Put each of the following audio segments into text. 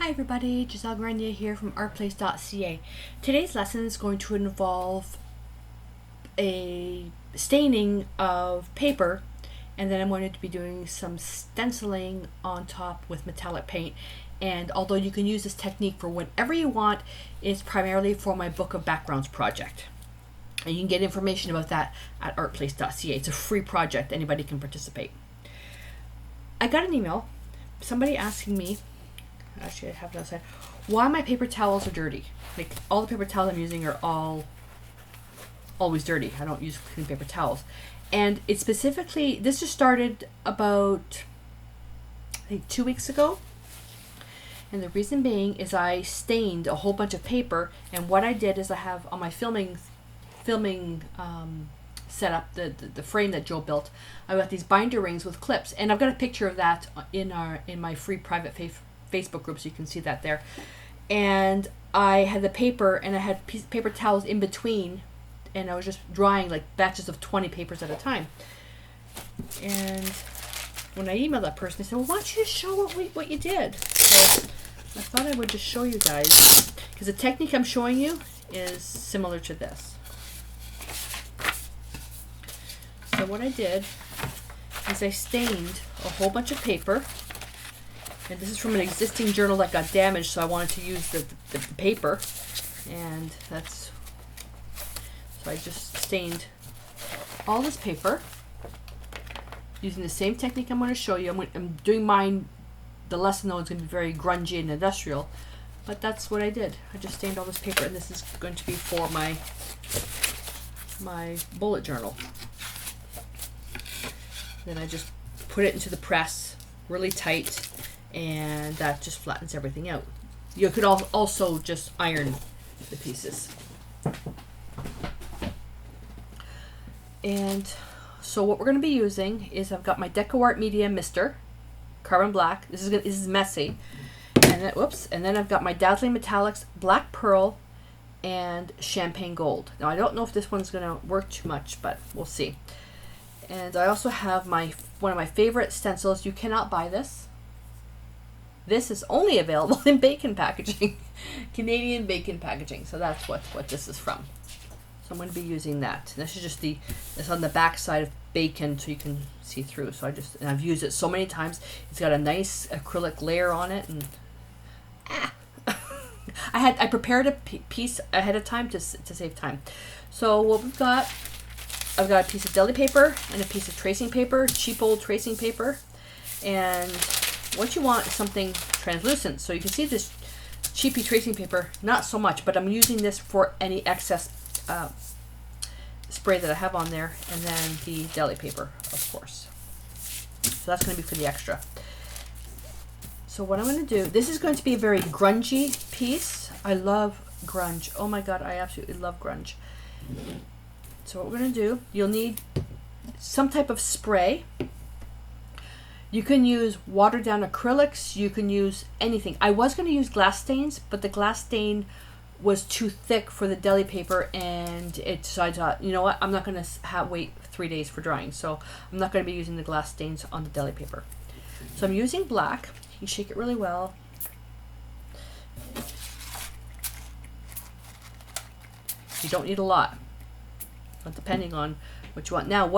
Hi everybody, Giselle Grenier here from artplace.ca. Today's lesson is going to involve a staining of paper, and then I'm going to be doing some stenciling on top with metallic paint. And although you can use this technique for whatever you want, it's primarily for my Book of Backgrounds project. And you can get information about that at artplace.ca. It's a free project, anybody can participate. I got an email, somebody asking me, actually I have it outside, why my paper towels are dirty. Like, all the paper towels I'm using are always dirty. I don't use clean paper towels. And it specifically, this just started about, I think, 2 weeks ago. And the reason being is I stained a whole bunch of paper, and what I did is I have on my filming setup, the frame that Joe built, I've got these binder rings with clips, and I've got a picture of that in my free private Facebook group, so you can see that there. And I had the paper, and I had paper towels in between, and I was just drying like batches of 20 papers at a time. And when I emailed that person, they said, well, why don't you just show what you did? So I thought I would just show you guys, because the technique I'm showing you is similar to this. So what I did is I stained a whole bunch of paper, and this is from an existing journal that got damaged, so I wanted to use the paper, and that's, so I just stained all this paper using the same technique I'm going to show you. I'm doing mine, the lesson though is going to be very grungy and industrial, but that's what I did. I just stained all this paper, and this is going to be for my bullet journal. Then I just put it into the press really tight, and that just flattens everything out. You could also just iron the pieces. And so what we're going to be using is, I've got my DecoArt Media Mister Carbon Black. This is messy. And then, and then I've got my Dazzling Metallics Black Pearl and Champagne Gold. Now I don't know if this one's going to work too much, but we'll see. And I also have one of my favorite stencils. You cannot buy this. This is only available in bacon packaging, Canadian bacon packaging. So that's what this is from. So I'm going to be using that. And this is just it's on the back side of bacon, so you can see through. So and I've used it so many times. It's got a nice acrylic layer on it, and I prepared a piece ahead of time to save time. So what we've got, I've got a piece of deli paper and a piece of tracing paper, cheap old tracing paper. And what you want is something translucent. So you can see this cheapy tracing paper, not so much, but I'm using this for any excess spray that I have on there, and then the deli paper, of course. So that's going to be for the extra. So what I'm going to do, this is going to be a very grungy piece. I love grunge. Oh my god, I absolutely love grunge. So what we're going to do, you'll need some type of spray. You can use watered down acrylics. You can use anything. I was going to use glass stains, but the glass stain was too thick for the deli paper, and so I thought, you know what, I'm not going to wait 3 days for drying, so I'm not going to be using the glass stains on the deli paper. So I'm using black. You can shake it really well. You don't need a lot, but depending on what you want. Now,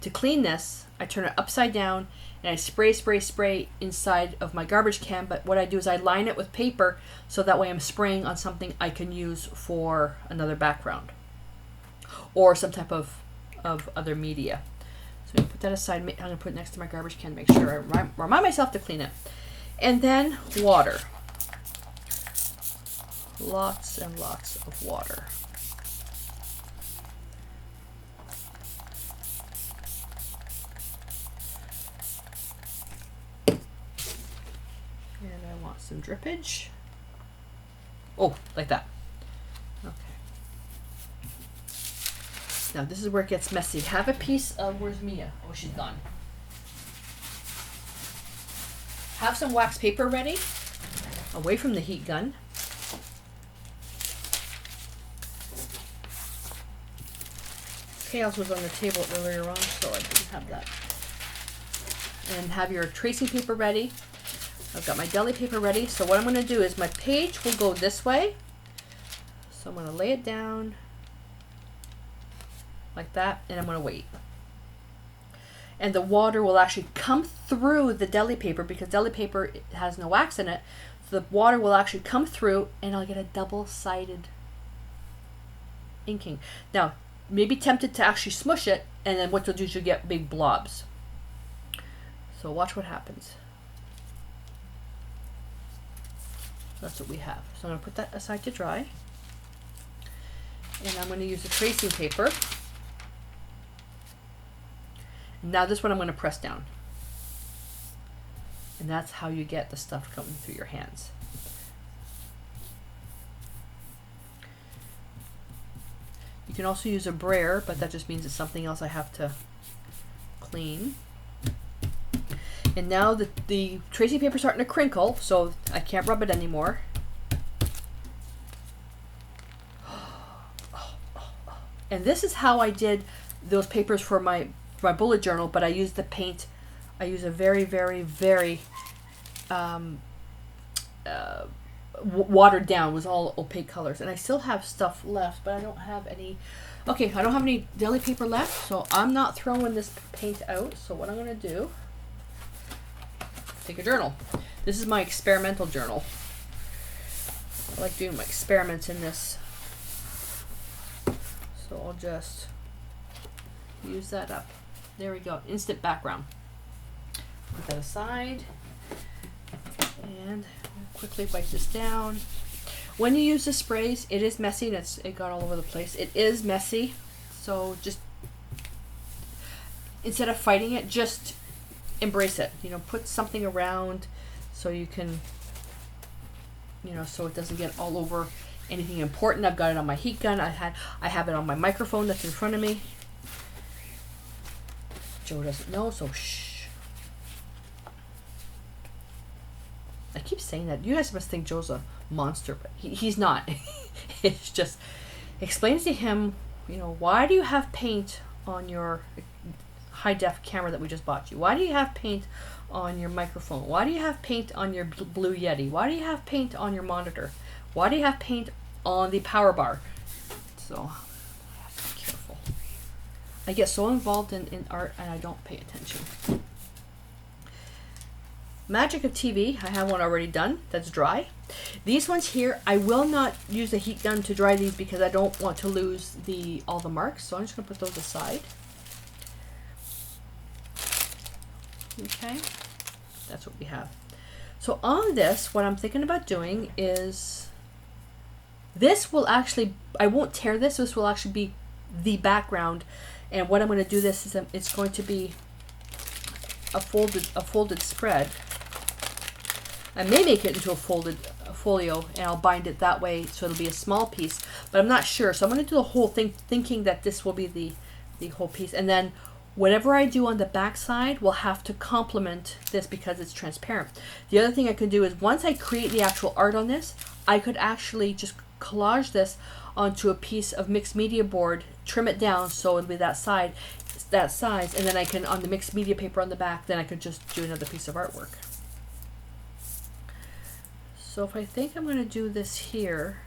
to clean this, I turn it upside down, and I spray inside of my garbage can. But what I do is I line it with paper, so that way I'm spraying on something I can use for another background or some type of other media. So I'm going to put that aside. I'm going to put it next to my garbage can to make sure I remind myself to clean it. And then water. Lots and lots of water. And I want some drippage. Oh, like that. Okay. Now this is where it gets messy. Have a piece of, where's Mia? Oh, she's gone. Have some wax paper ready, away from the heat gun. Chaos was on the table earlier on, so I didn't have that. And have your tracing paper ready. I've got my deli paper ready. So what I'm going to do is my page will go this way. So I'm going to lay it down like that, and I'm going to wait. And the water will actually come through the deli paper because deli paper has no wax in it. So the water will actually come through and I'll get a double-sided inking. Now, maybe tempted to actually smush it, and then what you'll do is you'll get big blobs. So watch what happens. That's what we have. So I'm going to put that aside to dry. And I'm going to use a tracing paper. Now this one I'm going to press down. And that's how you get the stuff coming through your hands. You can also use a brayer, but that just means it's something else I have to clean. And now the tracing paper is starting to crinkle, so I can't rub it anymore. And this is how I did those papers for my bullet journal, but I used the paint. I use a very, very, very watered down, was all opaque colors. And I still have stuff left, but I don't have any. Okay, I don't have any deli paper left, so I'm not throwing this paint out. So what I'm going to do, take a journal. This is my experimental journal. I like doing my experiments in this. So I'll just use that up. There we go, instant background. Put that aside and quickly wipe this down. When you use the sprays, it is messy and it got all over the place. It is messy, so just instead of fighting it, just embrace it. You know, put something around so you can, you know, so it doesn't get all over anything important. I've got it on my heat gun. I have it on my microphone that's in front of me. Joe doesn't know, so shh. I keep saying that. You guys must think Joe's a monster, but he's not. It's just, explains to him, you know, why do you have paint on your high-def camera that we just bought you? Why do you have paint on your microphone? Why do you have paint on your Blue Yeti? Why do you have paint on your monitor? Why do you have paint on the power bar? So I have to be careful. I get so involved in art and I don't pay attention. Magic of TV, I have one already done that's dry. These ones here, I will not use a heat gun to dry these because I don't want to lose all the marks, so I'm just going to put those aside. Okay, that's what we have. So on this, what I'm thinking about doing is, this will actually, I won't tear this, this will actually be the background. And what I'm going to do this is it's going to be a folded spread. I may make it into a folded folio and I'll bind it that way so it'll be a small piece, but I'm not sure. So I'm going to do the whole thing thinking that this will be the whole piece. And then whatever I do on the back side will have to complement this because it's transparent. The other thing I could do is once I create the actual art on this, I could actually just collage this onto a piece of mixed media board, trim it down so it'll be that size, and then I can, on the mixed media paper on the back, then I could just do another piece of artwork. So if I think I'm going to do this here,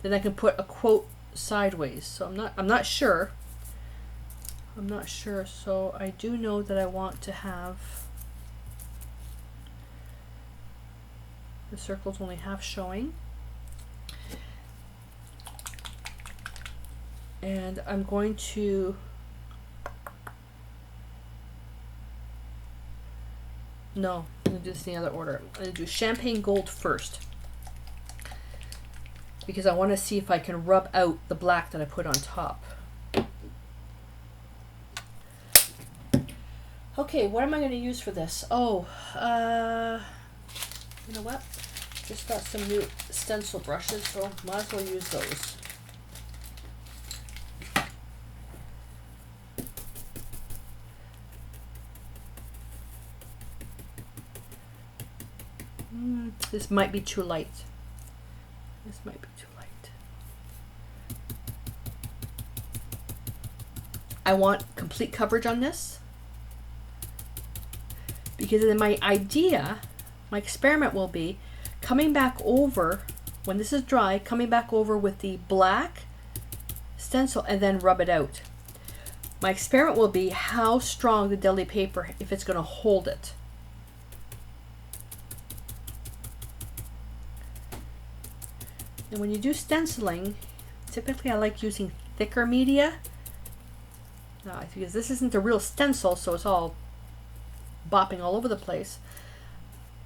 then I can put a quote sideways. So I'm not sure. I'm not sure. So I do know that I want to have the circles only half showing. And I'm going to I'm going to do this in the other order. I'm going to do champagne gold first because I want to see if I can rub out the black that I put on top. Okay, what am I going to use for this? Oh, you know what? Just got some new stencil brushes, so might as well use those. This might be too light. This might be too light. I want complete coverage on this Because then my idea, my experiment will be coming back over, when this is dry, coming back over with the black stencil and then rub it out. My experiment will be how strong the deli paper, if it's going to hold it. And when you do stenciling, typically I like using thicker media. Because this isn't a real stencil, so it's all bopping all over the place.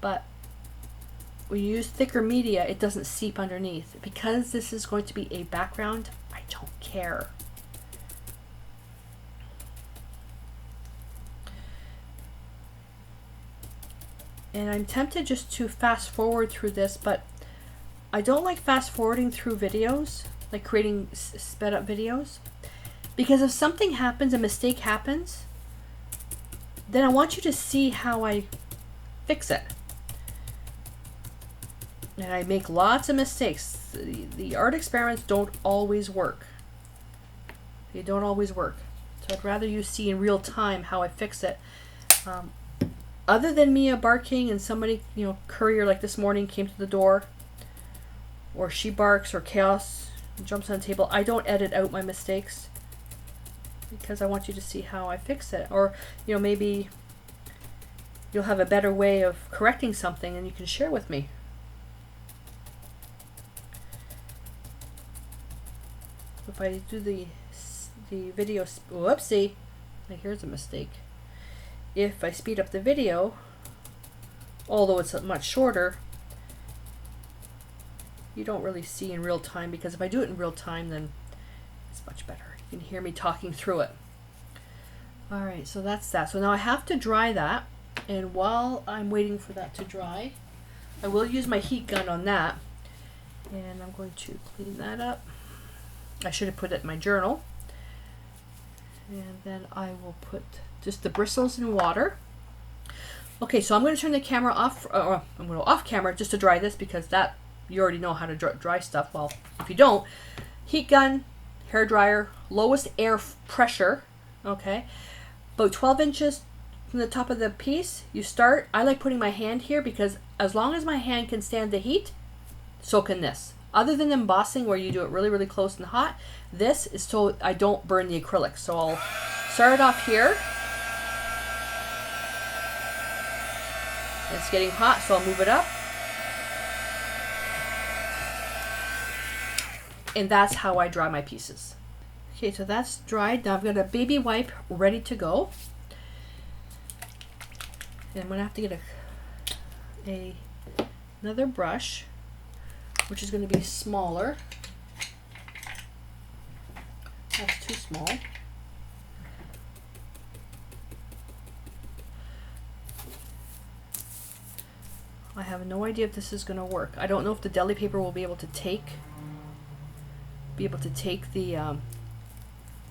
But when you use thicker media, it doesn't seep underneath. Because this is going to be a background, I don't care. And I'm tempted just to fast forward through this, but I don't like fast forwarding through videos, like creating sped up videos. Because if something happens, a mistake happens, then I want you to see how I fix it. And I make lots of mistakes. The art experiments don't always work. They don't always work. So I'd rather you see in real time how I fix it. Other than Mia barking and somebody, courier like this morning came to the door, or she barks, or chaos jumps on the table, I don't edit out my mistakes. Because I want you to see how I fix it. Or, maybe you'll have a better way of correcting something and you can share with me. If I do the video, whoopsie, here's a mistake. If I speed up the video, although it's much shorter, you don't really see in real time, because if I do it in real time, then it's much better. You can hear me talking through it. Alright, so that's that. So now I have to dry that, and while I'm waiting for that to dry, I will use my heat gun on that, and I'm going to clean that up. I should have put it in my journal. And then I will put just the bristles in water. Okay, so I'm going to turn the camera off, or I'm going to off camera just to dry this, because that you already know how to dry stuff. Well, if you don't, heat gun, hair dryer, lowest air pressure, okay, about 12 inches from the top of the piece. You start, I like putting my hand here, because as long as my hand can stand the heat, so can this. Other than embossing, where you do it really, really close and hot, this is so I don't burn the acrylic. So I'll start it off here. It's getting hot, so I'll move it up. And that's how I dry my pieces. Okay, so that's dried. Now I've got a baby wipe ready to go. And I'm going to have to get another brush, which is going to be smaller. That's too small. I have no idea if this is going to work. I don't know if the deli paper will be able to take the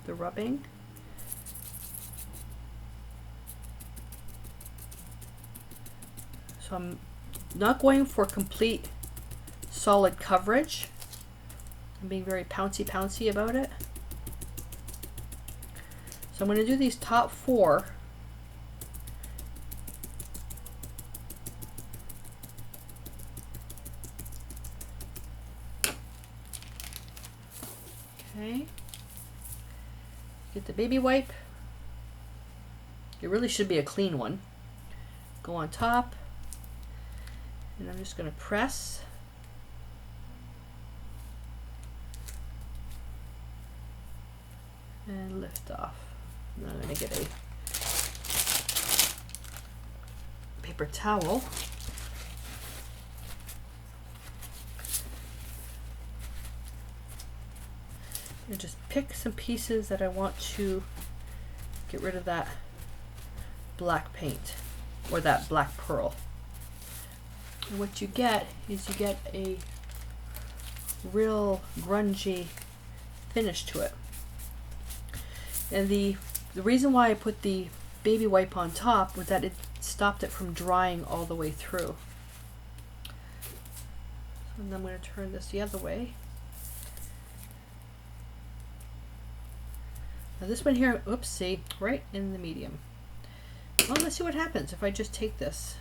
rubbing. So I'm not going for complete solid coverage. I'm being very pouncy about it. So I'm going to do these top 4. Okay. Get the baby wipe. It really should be a clean one. Go on top. And I'm just going to press. And lift off. And I'm going to get a paper towel. And just pick some pieces that I want to get rid of that black paint or that black pearl. And what you get is you get a real grungy finish to it. And the reason why I put the baby wipe on top was that it stopped it from drying all the way through. And I'm going to turn this the other way. Now this one here, oopsie, right in the medium. Well, let's see what happens if I just take this.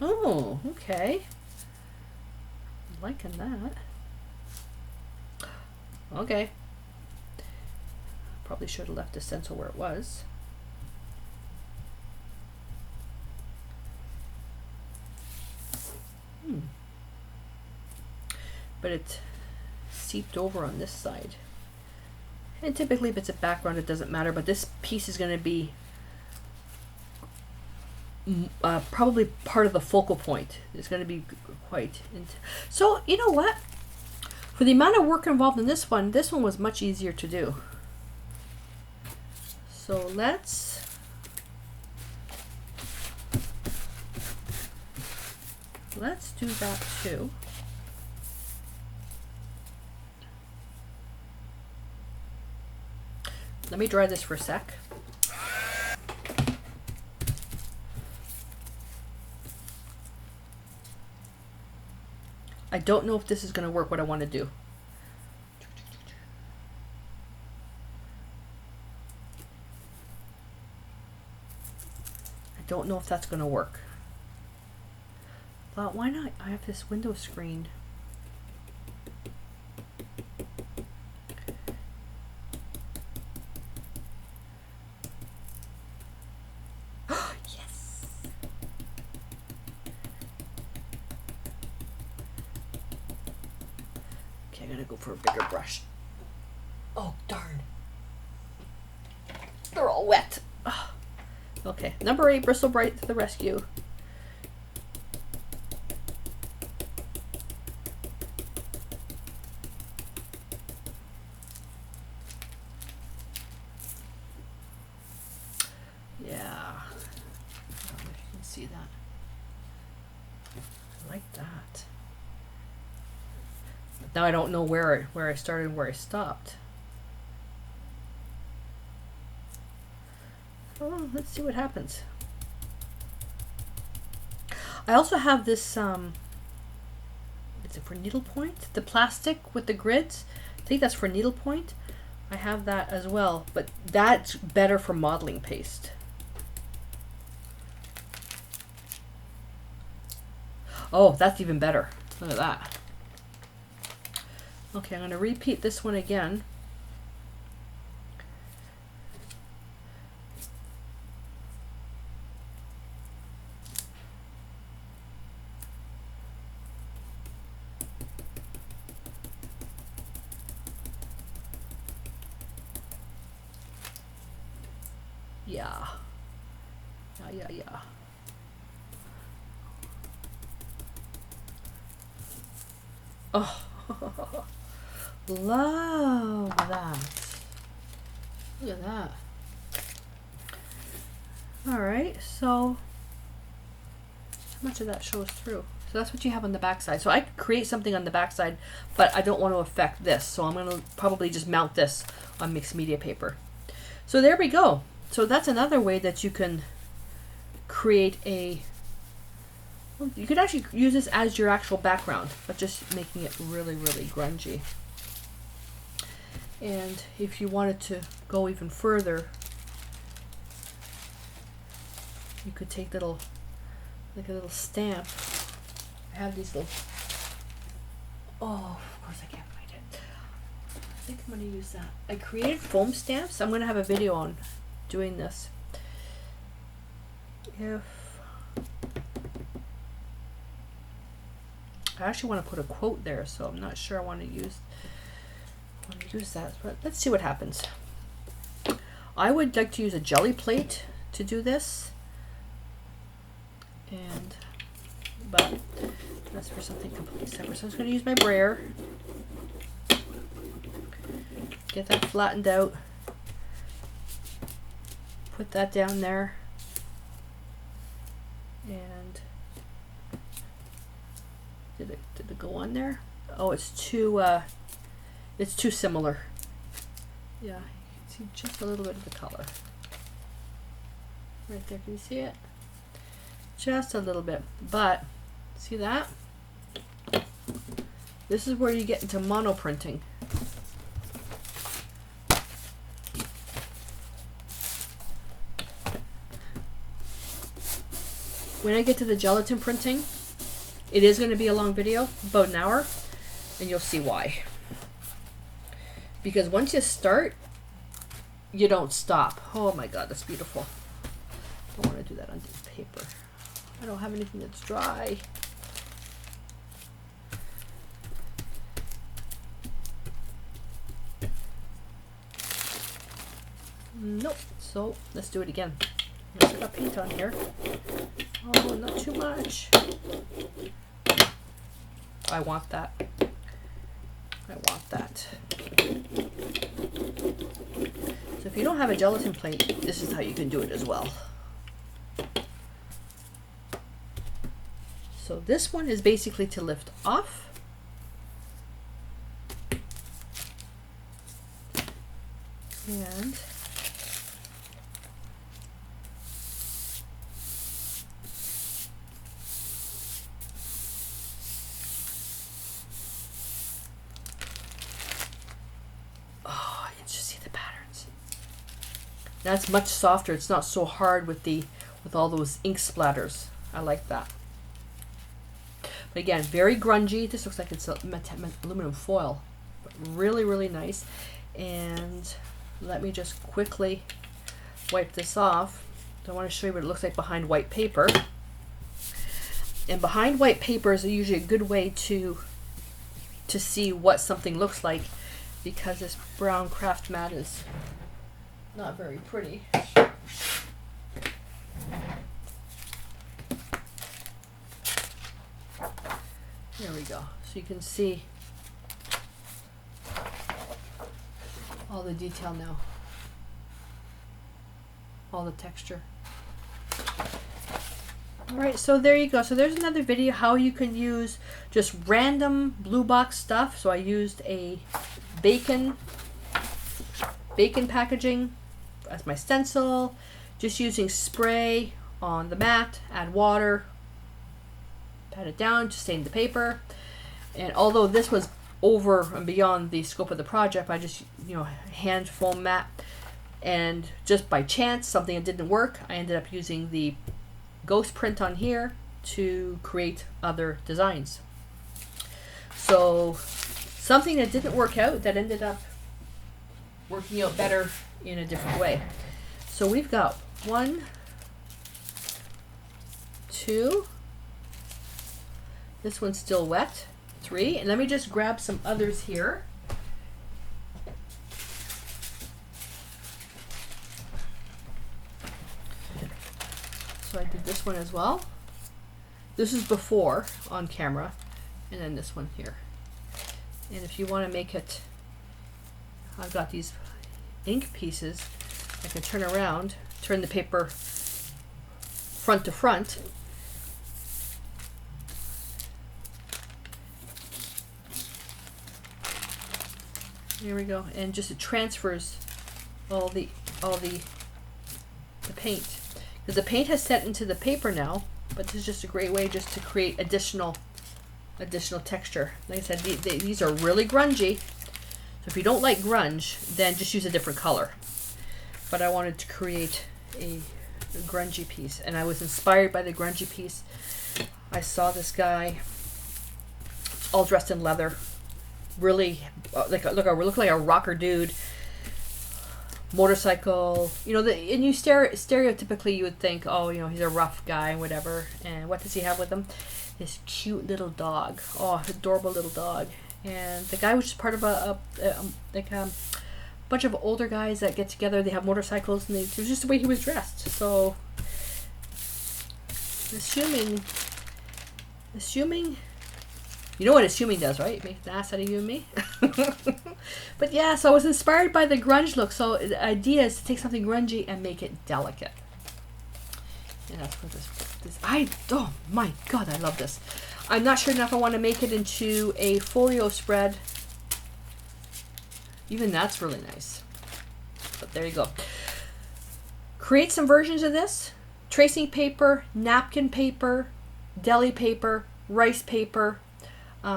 Oh, okay. I'm liking that. Okay. Probably should have left the stencil where it was. But it seeped over on this side. And typically if it's a background it doesn't matter, but this piece is going to be probably part of the focal point. It's going to be quite so you know what, for the amount of work involved in this one was much easier to do. So let's do that too. Let me dry this for a sec. I don't know if this is going to work what I want to do. I don't know if that's going to work. Thought, why not? I have this window screen. Yes. Okay, I'm gonna go for a bigger brush. Oh darn! They're all wet. Oh. Okay, number 8, Bristle Bright to the rescue. Yeah, I don't know if you can see that. I like that. But now I don't know where I started and where I stopped. Oh, let's see what happens. I also have this, is it for needlepoint? The plastic with the grids. I think that's for needlepoint. I have that as well, but that's better for modeling paste. Oh, that's even better. Look at that. Okay, I'm going to repeat this one again. Yeah. Yeah. Oh, love that. Look at that. All right, so how much of that shows through? So that's what you have on the back side. So I could create something on the back side, but I don't want to affect this. So I'm going to probably just mount this on mixed media paper. So there we go. So that's another way that you can create a, well, you could actually use this as your actual background, but just making it really, really grungy. And if you wanted to go even further, you could take little, like a little stamp. I have these little, oh, of course I can't find it. I think I'm going to use that. I created foam stamps. I'm going to have a video on doing this. If I actually want to put a quote there, so I'm not sure I want to use that, but let's see what happens. I would like to use a jelly plate to do this, but that's for something completely separate. So I'm just going to use my brayer, get that flattened out, put that down there, and did it go on there? Oh, it's too similar. Yeah, you can see just a little bit of the color right there. Can you see it? Just a little bit, but see that? This is where you get into mono printing. when I get to the gelatin printing, it is going to be a long video, about an hour, and you'll see why. Because once you start, you don't stop. Oh my god, that's beautiful. I don't want to do that on paper. I don't have anything that's dry. Nope. So let's do it again. Let's put paint on here. Oh, not too much. I want that. I want that. So if you don't have a gelatin plate, this is how you can do it as well. So this one is basically to lift off. And oh, you can just see the patterns. That's much softer. It's not so hard with all those ink splatters. I like that. But again, very grungy. This looks like it's aluminum foil, but really, really nice. And let me just quickly wipe this off. I want to show you what it looks like behind white paper. And behind white paper is usually a good way to see what something looks like, because this brown craft mat is not very pretty. There we go. So you can see all the detail now, all the texture. All right, so there you go. So there's another video how you can use just random blue box stuff. So I used a bacon packaging as my stencil, just using spray on the mat, add water, pat it down to stain the paper. And although this was over and beyond the scope of the project, I just, hand foam mat, and just by chance something that didn't work, I ended up using the ghost print on here to create other designs. So something that didn't work out that ended up working out better in a different way. So we've got 1, 2, this one's still wet, 3, and let me just grab some others here. So I did this one as well. This is before on camera, and then this one here. And if you want to make it, I've got these ink pieces. I can turn around, turn the paper front to front. There we go, and just it transfers all the paint, because the paint has set into the paper now. But this is just a great way just to create additional texture. Like I said, these are really grungy. So if you don't like grunge, then just use a different color. But I wanted to create a grungy piece, and I was inspired by the grungy piece. I saw this guy all dressed in leather, really look like a rocker dude, motorcycle. And you stereotypically you would think, oh, he's a rough guy, whatever. And what does he have with him? This cute little dog. Oh, adorable little dog. And the guy was just part of a bunch of older guys that get together. They have motorcycles, and it was just the way he was dressed. So assuming you know what assuming does, right? It makes an ass out of you and me. But yeah, so I was inspired by the grunge look. So the idea is to take something grungy and make it delicate. And that's what oh my god, I love this. I'm not sure enough I want to make it into a folio spread. Even that's really nice. But there you go. Create some versions of this. Tracing paper, napkin paper, deli paper, rice paper. There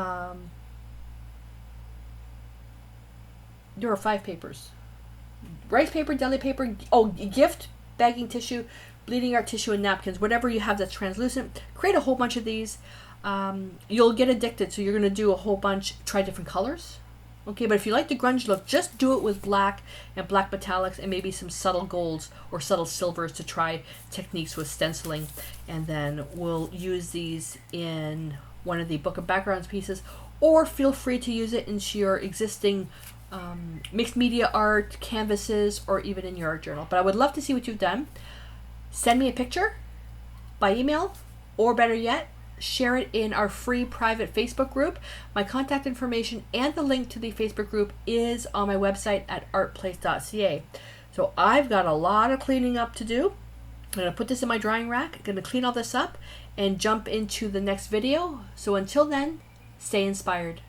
are 5 papers. Rice paper, deli paper, gift, bagging tissue, bleeding art tissue and napkins, whatever you have that's translucent. Create a whole bunch of these. You'll get addicted, so you're going to do a whole bunch, try different colors. Okay, but if you like the grunge look, just do it with black and black metallics and maybe some subtle golds or subtle silvers to try techniques with stenciling. And then we'll use these in one of the Book of Backgrounds pieces, or feel free to use it into your existing mixed media art, canvases, or even in your art journal. But I would love to see what you've done. Send me a picture by email, or better yet, share it in our free private Facebook group. My contact information and the link to the Facebook group is on my website at artplace.ca. So I've got a lot of cleaning up to do. I'm going to put this in my drying rack. I'm going to clean all this up and jump into the next video. So until then, stay inspired.